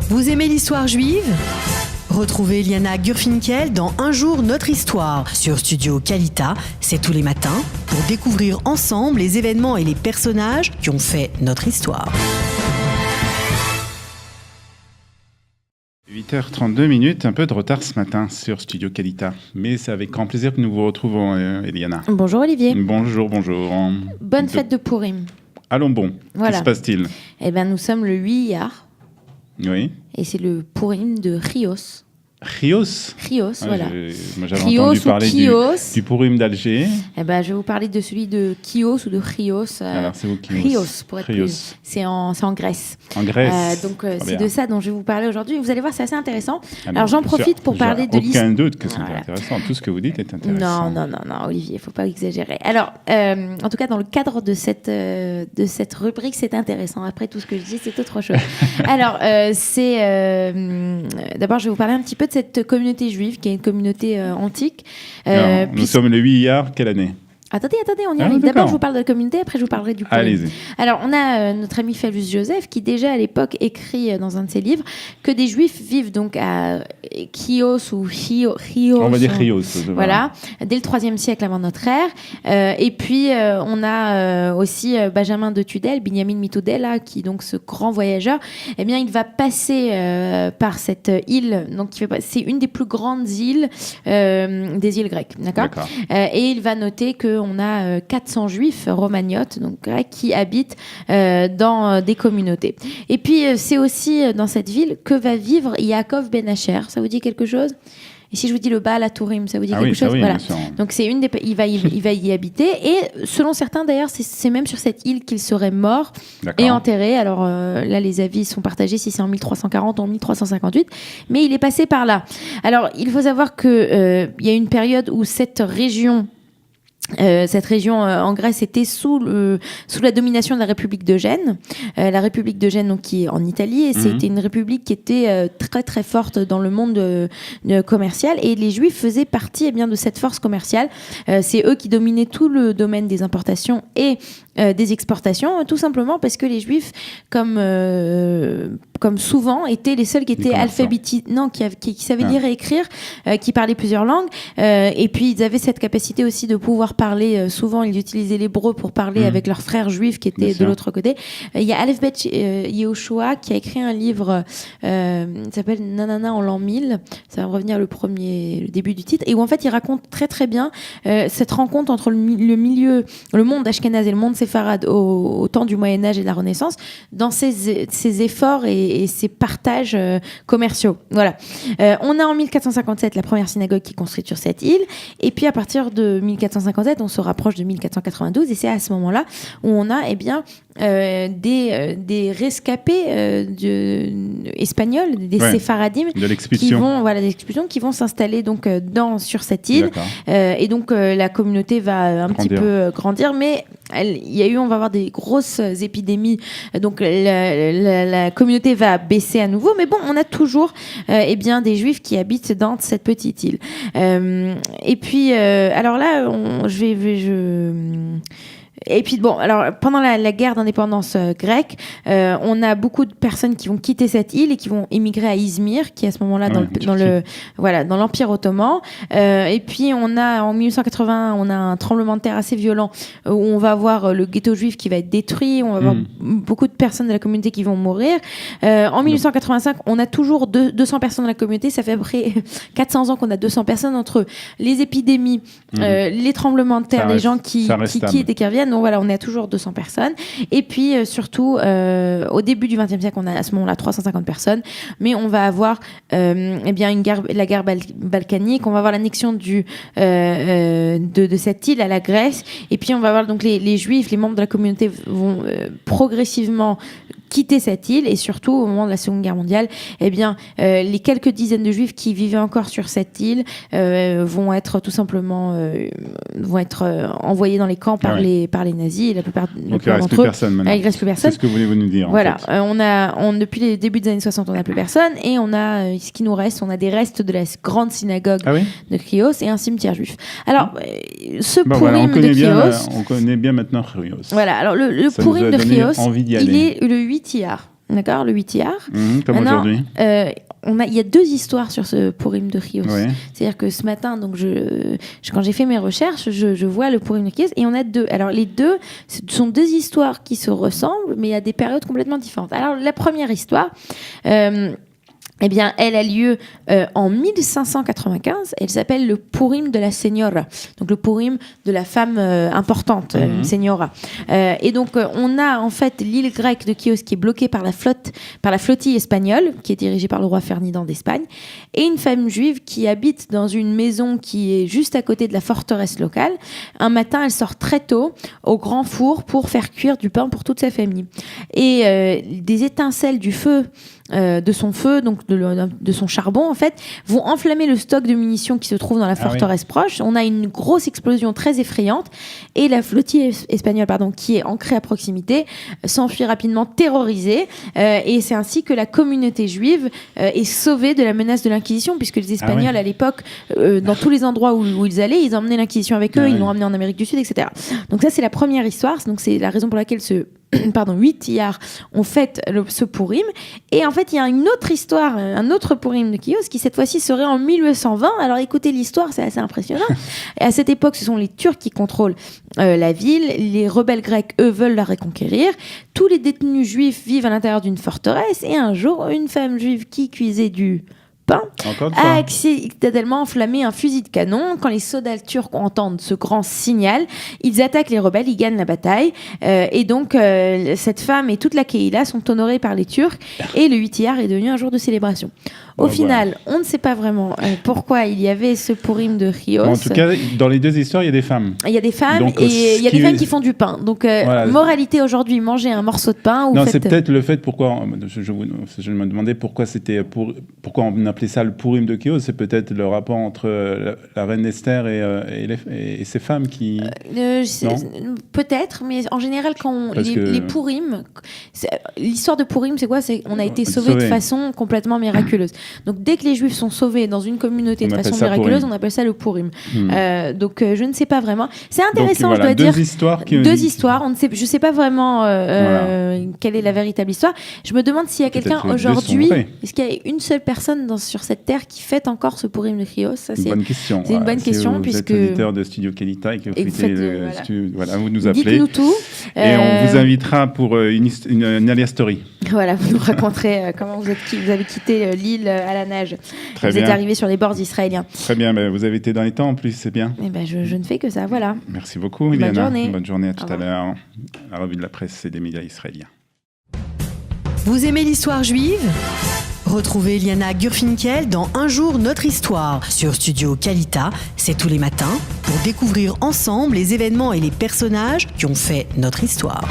Vous aimez l'histoire juive ? Retrouvez Liana Gurfinkel dans Un jour notre histoire sur Studio Kalita, c'est tous les matins, pour découvrir ensemble les événements et les personnages qui ont fait notre histoire. 8h32, un peu de retard ce matin sur Studio Kalita. Mais c'est avec grand plaisir que nous vous retrouvons, Eliana. Bonjour Olivier. Bonjour. Bonne fête de Purim. Allons bon, voilà. Que se passe-t-il ? Eh bien, nous sommes le 8 Iyar. Oui. Et c'est le Purim de Chios. Chios, voilà. Moi, j'avais entendu parler du Purim d'Alger. Eh ben, je vais vous parler de celui de Chios ou de Chios. Alors, c'est vous Chios, pour être plus. C'est en Grèce. En Grèce. Donc, c'est de ça dont je vais vous parler aujourd'hui. Vous allez voir, c'est assez intéressant. Alors, j'en profite pour parler de l'histoire. Aucun doute que c'est intéressant. Tout ce que vous dites est intéressant. Non, Olivier, il ne faut pas exagérer. Alors, en tout cas, dans le cadre de cette rubrique, c'est intéressant. Après, tout ce que je dis, c'est autre chose. Alors, d'abord, je vais vous parler un petit peu de cette communauté juive, qui est une communauté antique. Nous sommes le 8 Iyar, quelle année ? Attendez, on y arrive. D'abord, je vous parle de la communauté, après je vous parlerai du Purim. Allez-y. Alors, on a notre ami Flavius Joseph qui, déjà à l'époque, écrit dans un de ses livres que des Juifs vivent donc à Chios ou Chios. On va dire Chios. Voilà, dès le IIIe siècle avant notre ère. Et puis, on a aussi Benjamin de Tudel, Binyamin Mitudel, là, qui donc ce grand voyageur. Eh bien, il va passer par cette île. Donc, c'est une des plus grandes îles des îles grecques, d'accord. Et il va noter que on a 400 juifs romagnotes, donc grecs, qui habitent dans des communautés. Et puis, c'est aussi dans cette ville que va vivre Yaakov Ben Asher. Ça vous dit quelque chose ? Et si je vous dis le Baal HaTurim, ça vous dit quelque chose ? Oui, voilà. Donc, c'est il va y habiter. Et selon certains, d'ailleurs, c'est même sur cette île qu'il serait mort et enterré. Alors là, les avis sont partagés si c'est en 1340 ou en 1358. Mais il est passé par là. Alors, il faut savoir qu'il y a une période où cette région en Grèce était sous la domination de la République de Gênes. La République de Gênes, donc, qui est en Italie, et c'était une république qui était très très forte dans le monde commercial, et les Juifs faisaient partie de cette force commerciale. C'est eux qui dominaient tout le domaine des importations et des exportations, tout simplement parce que les Juifs, comme souvent, étaient les seuls qui étaient alphabétisés, qui savaient lire et écrire, qui parlaient plusieurs langues, et puis ils avaient cette capacité aussi de pouvoir parler. Souvent, ils utilisaient l'hébreu pour parler avec leurs frères juifs qui étaient de l'autre côté. Il y a Aleph Bet Yehoshua qui a écrit un livre qui s'appelle Nanana en l'an 1000. Ça va me revenir le début du titre, et où en fait il raconte très très bien cette rencontre entre le monde ashkénaze et le monde séfarade au temps du Moyen-Âge et de la Renaissance, dans ces efforts et ces partages commerciaux. Voilà. On a en 1457 la première synagogue qui est construite sur cette île, et puis à partir de 1457, on se rapproche de 1492, et c'est à ce moment-là où on a des rescapés espagnols, des séfaradim, qui vont s'installer donc sur cette île, et donc la communauté va petit peu grandir, mais on va avoir des grosses épidémies, donc la communauté va baisser à nouveau, mais bon, on a toujours des Juifs qui habitent dans cette petite île. Et puis alors là, et puis alors pendant la guerre d'indépendance grecque, on a beaucoup de personnes qui vont quitter cette île et qui vont émigrer à Izmir, qui est à ce moment-là dans l'Empire ottoman. Et puis en 1880, on a un tremblement de terre assez violent où on va avoir le ghetto juif qui va être détruit, on va avoir beaucoup de personnes de la communauté qui vont mourir. En 1885, on a toujours 200 personnes dans la communauté. Ça fait à peu près 400 ans qu'on a 200 personnes, entre les épidémies, les tremblements de terre, les gens qui quittent et qui reviennent. Donc voilà, on a toujours 200 personnes. Et puis surtout, au début du XXe siècle, on a à ce moment-là 350 personnes. Mais on va avoir la guerre balkanique, on va avoir l'annexion de cette île à la Grèce. Et puis on va avoir donc les Juifs, les membres de la communauté vont progressivement quitter cette île, et surtout au moment de la Seconde Guerre mondiale, les quelques dizaines de Juifs qui vivaient encore sur cette île vont être tout simplement envoyés dans les camps par les nazis, et la plupart d'entre eux. Il reste plus personne. C'est ce que voulez-vous nous dire. Voilà, depuis les débuts des années 60, on n'a plus personne, et on a ce qui nous reste, on a des restes de la grande synagogue de Chios et un cimetière juif. Alors, Purim de Chios, on connaît bien maintenant Chios. Voilà, alors le Purim de Chios, il est le 8 Iyar. d'accord, le 8 Iyar. Comme aujourd'hui. Il y a 2 histoires sur ce Purim de Chios. Ouais. C'est-à-dire que ce matin, donc quand j'ai fait mes recherches, je vois le Purim de Chios et on a 2. Alors les 2, ce sont 2 histoires qui se ressemblent, mais il y a des périodes complètement différentes. Alors la première histoire, eh bien, elle a lieu en 1595. Elle s'appelle le Purim de la Señora, donc le Purim de la femme importante, Señora. Et donc, on a en fait l'île grecque de Chios qui est bloquée par la flottille espagnole, qui est dirigée par le roi Ferdinand d'Espagne, et une femme juive qui habite dans une maison qui est juste à côté de la forteresse locale. Un matin, elle sort très tôt au grand four pour faire cuire du pain pour toute sa famille. Et des étincelles du feu, de son feu, donc de son charbon en fait, vont enflammer le stock de munitions qui se trouve dans la forteresse proche. On a une grosse explosion très effrayante et la flottille espagnole qui est ancrée à proximité s'enfuit rapidement terrorisée et c'est ainsi que la communauté juive est sauvée de la menace de l'Inquisition, puisque les Espagnols à l'époque, dans tous les endroits où ils allaient, ils emmenaient l'Inquisition avec eux, ils l'ont emmené en Amérique du Sud, etc. Donc ça c'est la première histoire, donc c'est la raison pour laquelle 8 Iyar on fête ce Purim. Et en fait il y a une autre histoire, un autre Purim de Chios qui cette fois-ci serait en 1820. Alors écoutez l'histoire, c'est assez impressionnant. Et à cette époque ce sont les Turcs qui contrôlent la ville. Les rebelles grecs eux veulent la reconquérir. Tous les détenus juifs vivent à l'intérieur d'une forteresse et un jour une femme juive qui cuisait du pain a accidentellement enflammé un fusil de canon. Quand les soldats turcs entendent ce grand signal, ils attaquent les rebelles, ils gagnent la bataille et donc cette femme et toute la Keïla sont honorées par les Turcs et le 8 Iyar est devenu un jour de célébration. Au final, on ne sait pas vraiment pourquoi il y avait ce Purim de Chios. En tout cas, dans les 2 histoires, il y a des femmes. Il y a des femmes donc, et il y a des femmes qui font du pain. Donc, moralité aujourd'hui, manger un morceau de pain. Non, c'est peut-être le fait pourquoi. Je me demandais pourquoi on appelait ça le Purim de Chios. C'est peut-être le rapport entre la reine Esther et ces femmes qui. Peut-être, mais en général, les Purim, l'histoire de Purim, c'est quoi? C'est on a été sauvés de façon complètement miraculeuse. Donc dès que les Juifs sont sauvés dans une communauté de façon miraculeuse, on appelle ça le Purim. Donc je ne sais pas vraiment. C'est intéressant, donc, je dois dire. Deux histoires. Je ne sais pas vraiment quelle est la véritable histoire. Je me demande s'il y a quelqu'un aujourd'hui. Est-ce qu'il y a une seule personne sur cette terre qui fête encore ce Purim de Chios? C'est une bonne question. C'est une bonne question puisque vous êtes auditeur de Studio Qualita et que vous nous appelez. Dites-nous tout. Et on vous invitera pour une alias story. Voilà, vous nous raconterez comment vous avez quitté l'île à la nage. Vous êtes arrivé sur les bords israéliens. Très bien, vous avez été dans les temps en plus, c'est bien. Et je ne fais que ça, voilà. Merci beaucoup, Iliana. Bonne journée, à tout à l'heure. La revue de la presse et des médias israéliens. Vous aimez l'histoire juive ? Retrouvez Iliana Gurfinkel dans Un jour notre histoire sur Studio Qualita. C'est tous les matins pour découvrir ensemble les événements et les personnages qui ont fait notre histoire.